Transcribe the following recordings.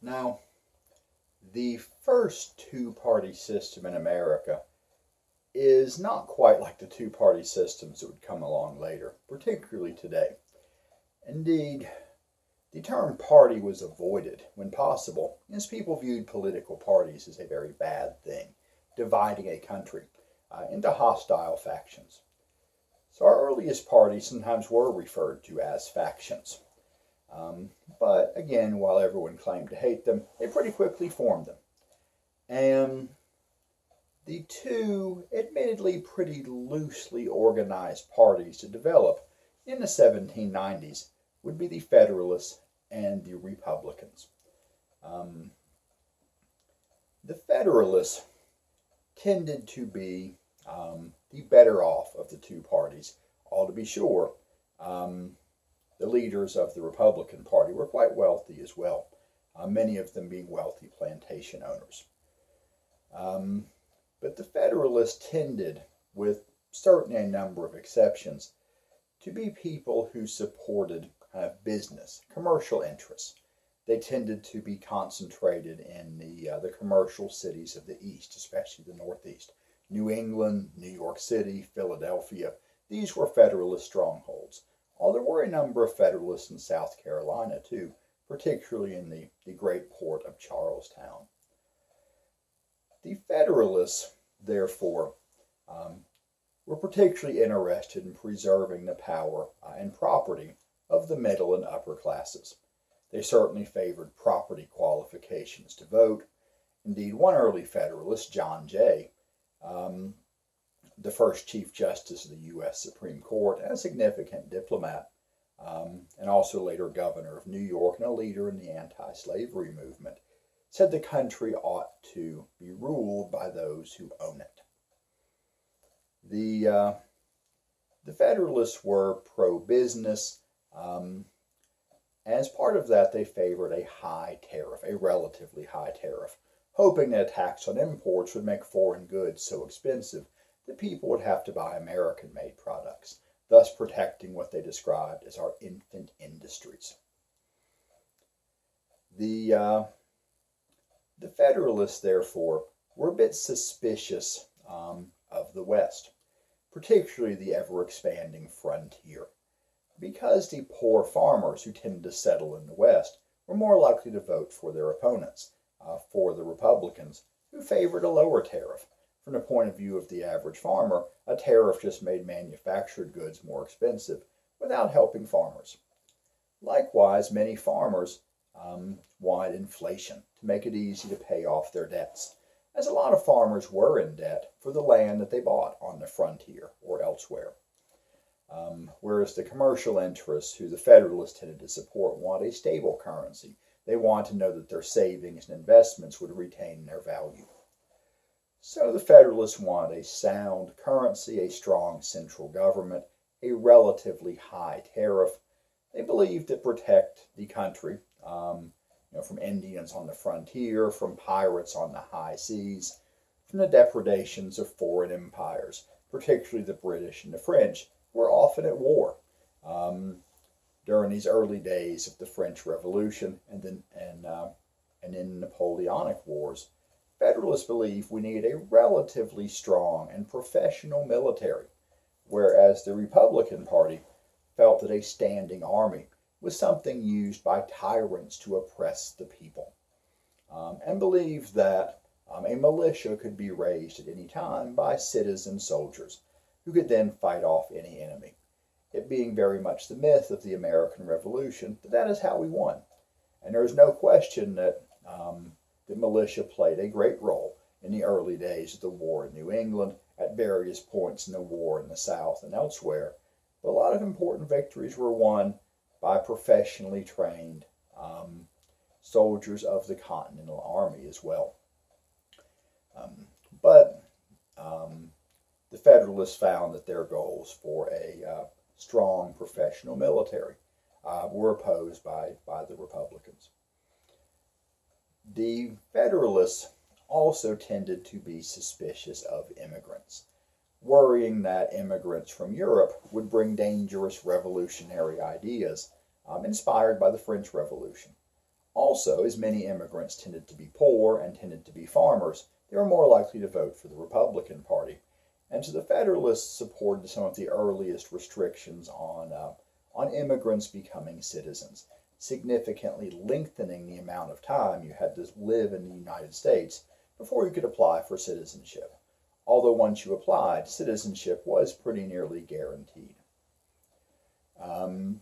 Now, the first two-party system in America is not quite like the two-party systems that would come along later, particularly today. Indeed, the term party was avoided when possible, as people viewed political parties as a very bad thing, dividing a country into hostile factions. So our earliest parties sometimes were referred to as factions. But again, while everyone claimed to hate them, they pretty quickly formed them. And the two, admittedly pretty loosely organized parties to develop in the 1790s would be the Federalists and the Republicans. The Federalists tended to be the better off of the two parties. All to be sure, the leaders of the Republican Party were quite wealthy as well, many of them being wealthy plantation owners. But the Federalists tended, with certainly a number of exceptions, to be people who supported business, commercial interests. They tended to be concentrated in the commercial cities of the East, especially the Northeast. New England, New York City, Philadelphia, these were Federalist strongholds. Although there were a number of Federalists in South Carolina too, particularly in the great port of Charlestown. The Federalists, therefore, were particularly interested in preserving the power and property of the middle and upper classes. They certainly favored property qualifications to vote. Indeed, one early Federalist, John Jay, the first Chief Justice of the U.S. Supreme Court and a significant diplomat, and also later governor of New York and a leader in the anti-slavery movement, said the country ought to be ruled by those who own it. The Federalists were pro-business. As part of that, they favored a high tariff, a relatively high tariff, hoping that a tax on imports would make foreign goods so expensive that people would have to buy American-made products, thus protecting what they described as our infant industries. The Federalists, therefore, were a bit suspicious of the West, particularly the ever-expanding frontier, because the poor farmers who tended to settle in the West were more likely to vote for their opponents, for the Republicans, who favored a lower tariff. From the point of view of the average farmer, a tariff just made manufactured goods more expensive without helping farmers. Likewise, many farmers wanted inflation to make it easy to pay off their debts, as a lot of farmers were in debt for the land that they bought on the frontier or elsewhere. Whereas the commercial interests, who the Federalists tended to support, wanted a stable currency. They wanted to know that their savings and investments would retain their value. So the Federalists wanted a sound currency, a strong central government, a relatively high tariff. They believed to protect the country from Indians on the frontier, from pirates on the high seas, from the depredations of foreign empires, particularly the British and the French, who were often at war during these early days of the French Revolution and in Napoleonic Wars. Federalists believed we needed a relatively strong and professional military, whereas the Republican Party felt that a standing army was something used by tyrants to oppress the people, and believed that a militia could be raised at any time by citizen soldiers who could then fight off any enemy. It being very much the myth of the American Revolution that is how we won. And there is no question that the militia played a great role in the early days of the war in New England, at various points in the war in the South and elsewhere. But a lot of important victories were won by professionally trained soldiers of the Continental Army as well. But the Federalists found that their goals for a strong professional military were opposed by the Republicans. The Federalists also tended to be suspicious of immigrants, worrying that immigrants from Europe would bring dangerous revolutionary ideas inspired by the French Revolution. Also, as many immigrants tended to be poor and tended to be farmers, they were more likely to vote for the Republican Party. And so the Federalists supported some of the earliest restrictions on immigrants becoming citizens, significantly lengthening the amount of time you had to live in the United States before you could apply for citizenship. Although once you applied, citizenship was pretty nearly guaranteed. Um,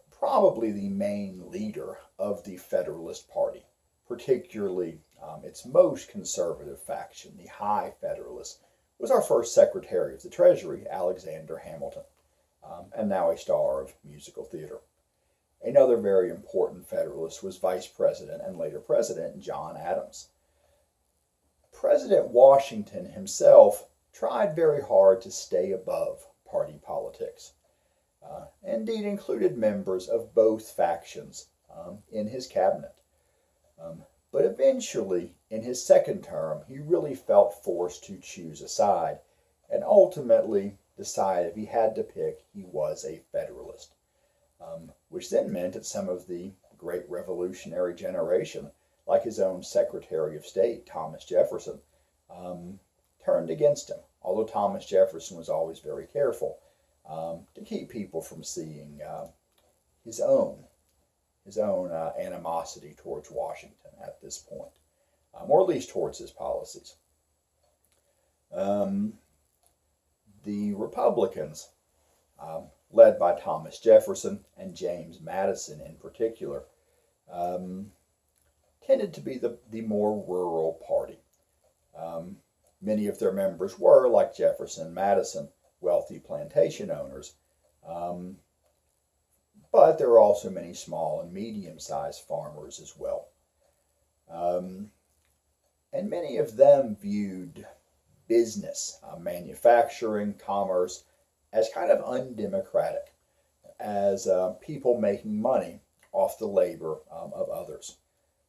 Probably the main leader of the Federalist Party, particularly its most conservative faction, the High Federalists, was our first Secretary of the Treasury, Alexander Hamilton, and now a star of musical theater. Another very important Federalist was Vice President and later President John Adams. President Washington himself tried very hard to stay above party politics. Indeed included members of both factions in his cabinet. But eventually, in his second term, he really felt forced to choose a side and ultimately decided if he had to pick, he was a Federalist, which then meant that some of the great revolutionary generation, like his own Secretary of State, Thomas Jefferson, turned against him, although Thomas Jefferson was always very careful to keep people from seeing his own animosity towards Washington at this point, or at least towards his policies. The Republicans, led by Thomas Jefferson and James Madison in particular, tended to be the more rural party. Many of their members were, like Jefferson and Madison, wealthy plantation owners, but there were also many small and medium-sized farmers as well. And many of them viewed business, manufacturing, commerce, as kind of undemocratic, as people making money off the labor of others.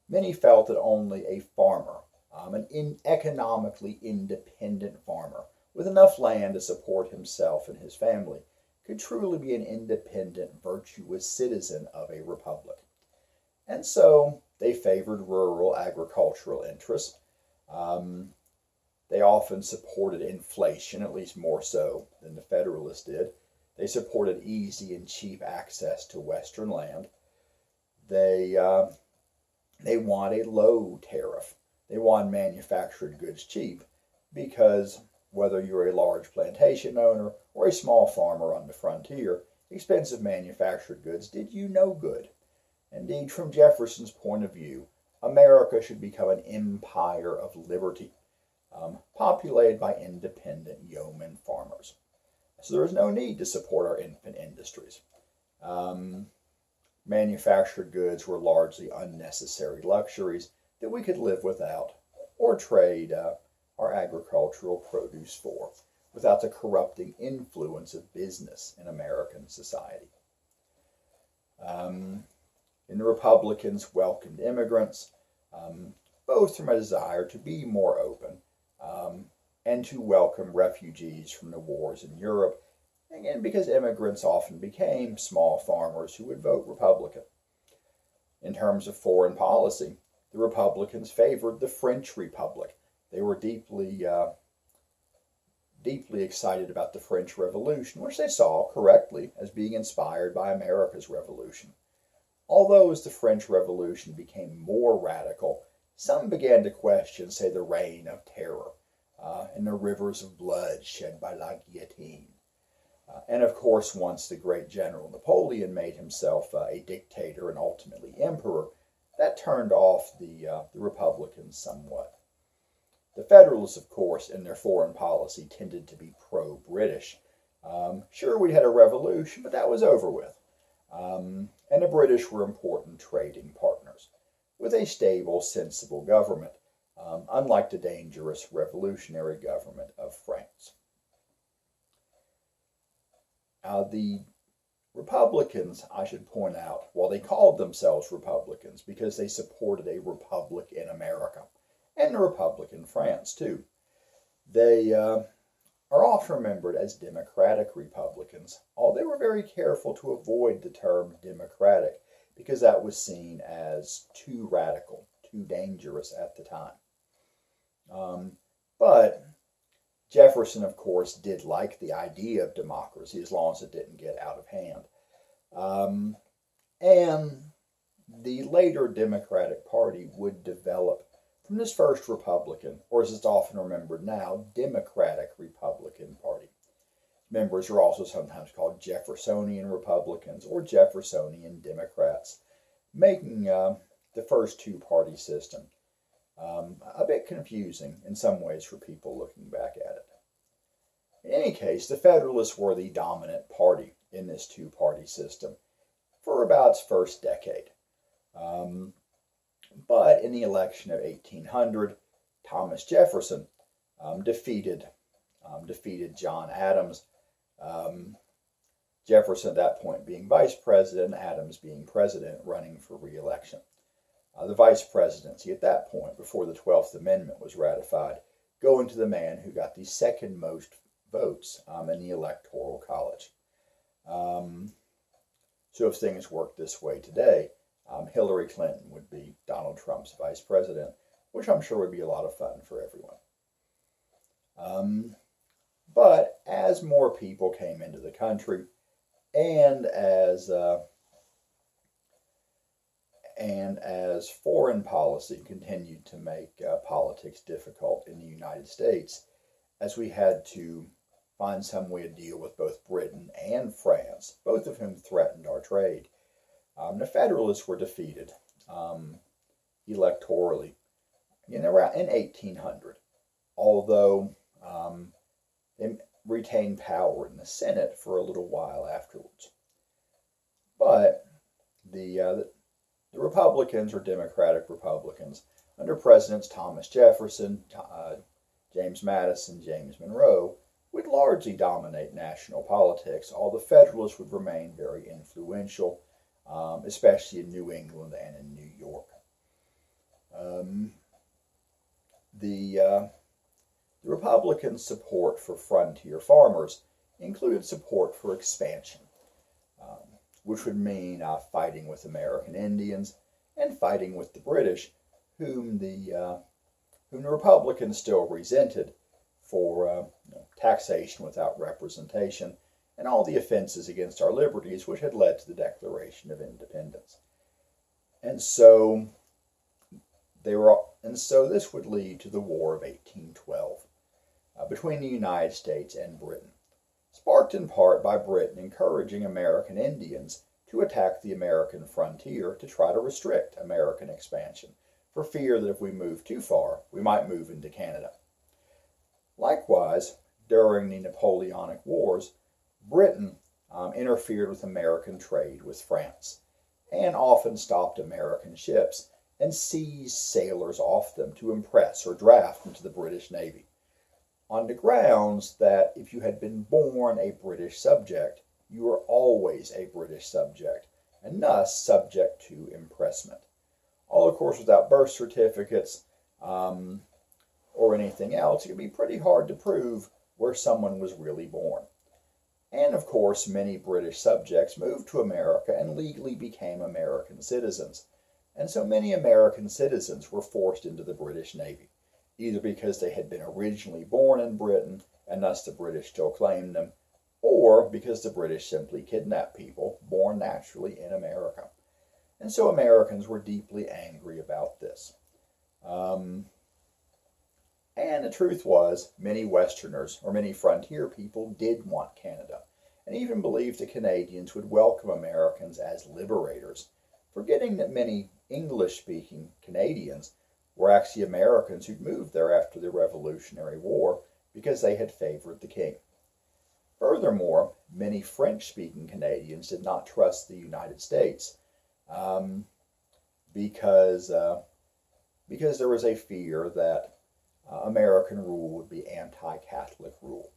Many felt that only a farmer, an economically independent farmer, with enough land to support himself and his family, could truly be an independent, virtuous citizen of a republic. And so they favored rural agricultural interests. They often supported inflation, at least more so than the Federalists did. They supported easy and cheap access to Western land. They want a low tariff. They want manufactured goods cheap because whether you're a large plantation owner or a small farmer on the frontier, expensive manufactured goods did you no good. Indeed, from Jefferson's point of view, America should become an empire of liberty, populated by independent yeoman farmers. So there is no need to support our infant industries. Manufactured goods were largely unnecessary luxuries that we could live without or trade our agricultural produce for without the corrupting influence of business in American society. And the Republicans welcomed immigrants, both from a desire to be more open and to welcome refugees from the wars in Europe, again because immigrants often became small farmers who would vote Republican. In terms of foreign policy, the Republicans favored the French Republic. They were deeply excited about the French Revolution, which they saw correctly as being inspired by America's Revolution. Although as the French Revolution became more radical, some began to question, say, the reign of terror and the rivers of blood shed by la guillotine. And of course, once the great General Napoleon made himself a dictator and ultimately emperor, that turned off the Republicans somewhat. The Federalists, of course, in their foreign policy tended to be pro-British. Sure, we had a revolution, but that was over with. And the British were important trading partners with a stable, sensible government, unlike the dangerous revolutionary government of France. The Republicans, I should point out, while they called themselves Republicans because they supported a republic in America, and a republic in France too, they are often remembered as Democratic Republicans, although they were very careful to avoid the term democratic because that was seen as too radical, too dangerous at the time. But Jefferson, of course, did like the idea of democracy as long as it didn't get out of hand. And the later Democratic Party would develop from this first Republican, or as it's often remembered now, Democratic Republican Party. Members are also sometimes called Jeffersonian Republicans or Jeffersonian Democrats, making the first two-party system a bit confusing in some ways for people looking back at it. In any case, the Federalists were the dominant party in this two-party system for about its first decade. But in the election of 1800, Thomas Jefferson defeated John Adams. Jefferson at that point being vice president, Adams being president, running for re-election. The vice presidency at that point, before the 12th Amendment was ratified, going to the man who got the second most votes in the Electoral College. So if things worked this way today, Hillary Clinton would be Donald Trump's vice president, which I'm sure would be a lot of fun for everyone. But as more people came into the country, and as foreign policy continued to make politics difficult in the United States, as we had to find some way to deal with both Britain and France, both of whom threatened our trade, the Federalists were defeated electorally in 1800, although they retained power in the Senate for a little while afterwards. But the Republicans, or Democratic Republicans, under Presidents Thomas Jefferson, James Madison, James Monroe, would largely dominate national politics, although the Federalists would remain very influential, especially in New England and in New York. The Republicans' support for frontier farmers included support for expansion, which would mean fighting with American Indians and fighting with the British, whom the Republicans still resented for taxation without representation and all the offenses against our liberties which had led to the Declaration of Independence. And so this would lead to the War of 1812 between the United States and Britain, sparked in part by Britain encouraging American Indians to attack the American frontier to try to restrict American expansion, for fear that if we moved too far, we might move into Canada. Likewise, during the Napoleonic Wars, Britain interfered with American trade with France, and often stopped American ships and seized sailors off them to impress or draft into the British Navy, on the grounds that if you had been born a British subject, you were always a British subject, and thus subject to impressment. All, of course, without birth certificates or anything else, it could be pretty hard to prove where someone was really born. And, of course, many British subjects moved to America and legally became American citizens. And so many American citizens were forced into the British Navy, either because they had been originally born in Britain and thus the British still claimed them, or because the British simply kidnapped people born naturally in America. And so Americans were deeply angry about this. And the truth was, many Westerners, or many frontier people, did want Canada, and even believed the Canadians would welcome Americans as liberators, forgetting that many English-speaking Canadians were actually Americans who'd moved there after the Revolutionary War because they had favored the king. Furthermore, many French-speaking Canadians did not trust the United States because there was a fear that American rule would be anti-Catholic rule.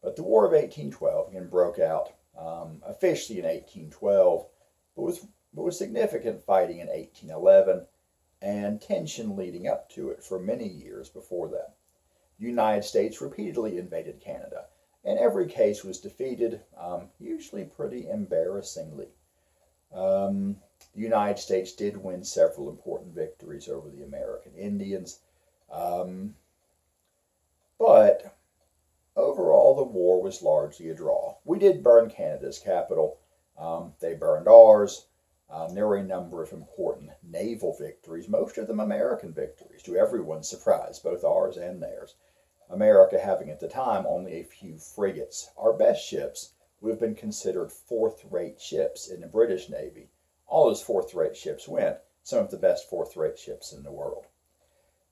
But the War of 1812 again broke out officially in 1812, but with significant fighting in 1811 and tension leading up to it for many years before that. The United States repeatedly invaded Canada, and every case was defeated, usually pretty embarrassingly. The United States did win several important victories over the American Indians, but overall the war was largely a draw. We did burn Canada's capital. They burned ours. There were a number of important naval victories, most of them American victories, to everyone's surprise, both ours and theirs. America having at the time only a few frigates. Our best ships would have been considered fourth-rate ships in the British Navy. All those fourth-rate ships went, some of the best fourth-rate ships in the world.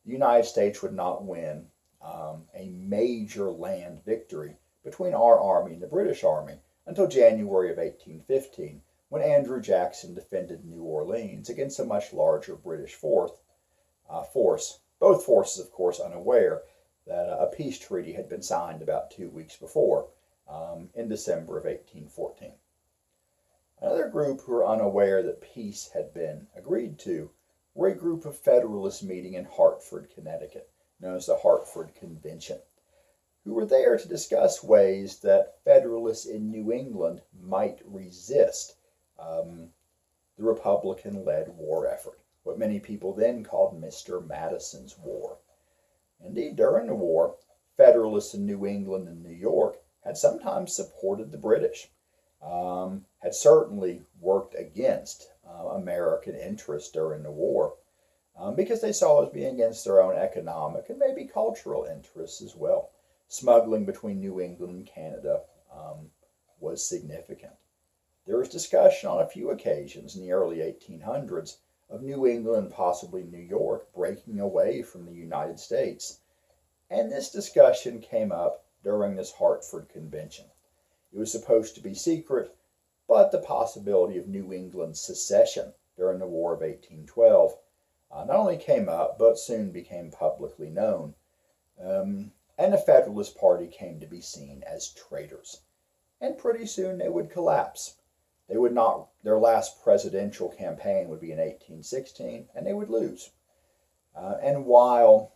The United States would not win a major land victory between our army and the British Army until January of 1815, when Andrew Jackson defended New Orleans against a much larger British force, both forces, of course, unaware that a peace treaty had been signed about 2 weeks before, in December of 1814. Another group who were unaware that peace had been agreed to were a group of Federalists meeting in Hartford, Connecticut, known as the Hartford Convention, who were there to discuss ways that Federalists in New England might resist the Republican-led war effort, what many people then called Mr. Madison's War. Indeed, during the war, Federalists in New England and New York had sometimes supported the British, had certainly worked against American interests during the war, because they saw it as being against their own economic and maybe cultural interests as well. Smuggling between New England and Canada was significant. There was discussion on a few occasions in the early 1800s of New England and possibly New York breaking away from the United States, and this discussion came up during this Hartford Convention. It was supposed to be secret, but the possibility of New England's secession during the War of 1812 not only came up, but soon became publicly known, and the Federalist Party came to be seen as traitors. And pretty soon they would collapse. They would not, their last presidential campaign would be in 1816, and they would lose. And while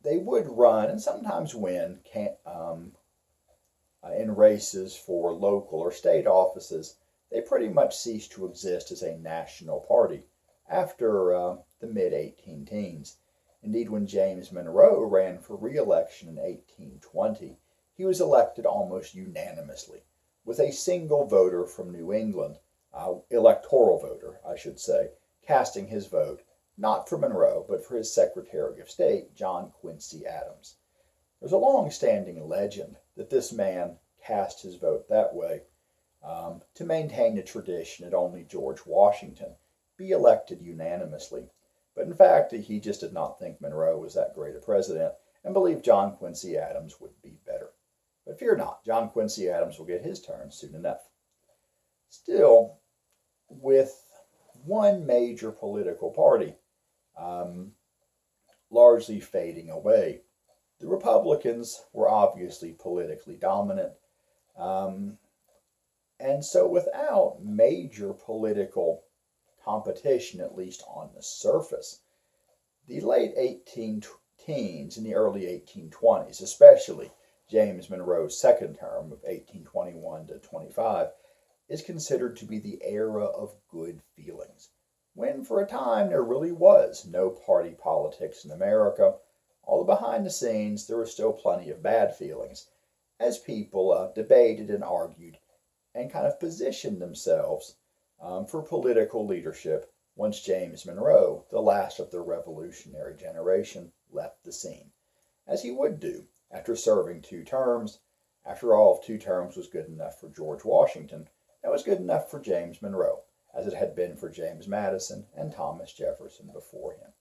they would run and sometimes win in races for local or state offices, they pretty much ceased to exist as a national party after the mid-18 teens. Indeed, when James Monroe ran for re-election in 1820, he was elected almost unanimously, with a single voter from New England, electoral voter, I should say, casting his vote not for Monroe, but for his Secretary of State, John Quincy Adams. There's a long-standing legend that this man cast his vote that way to maintain the tradition that only George Washington be elected unanimously. But in fact, he just did not think Monroe was that great a president and believed John Quincy Adams would be better. But fear not, John Quincy Adams will get his turn soon enough. Still, with one major political party largely fading away, the Republicans were obviously politically dominant, and so without major political competition, at least on the surface, the late 18-teens and the early 1820s, especially James Monroe's second term of 1821 to 25, is considered to be the era of good feelings, when for a time there really was no party politics in America, although behind the scenes there were still plenty of bad feelings, as people debated and argued and kind of positioned themselves for political leadership once James Monroe, the last of the Revolutionary generation, left the scene, as he would do after serving 2 terms. After all, 2 terms was good enough for George Washington, that was good enough for James Monroe, as it had been for James Madison and Thomas Jefferson before him.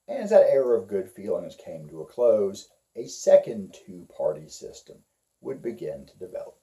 And as that era of good feelings came to a close, a second 2-party system would begin to develop.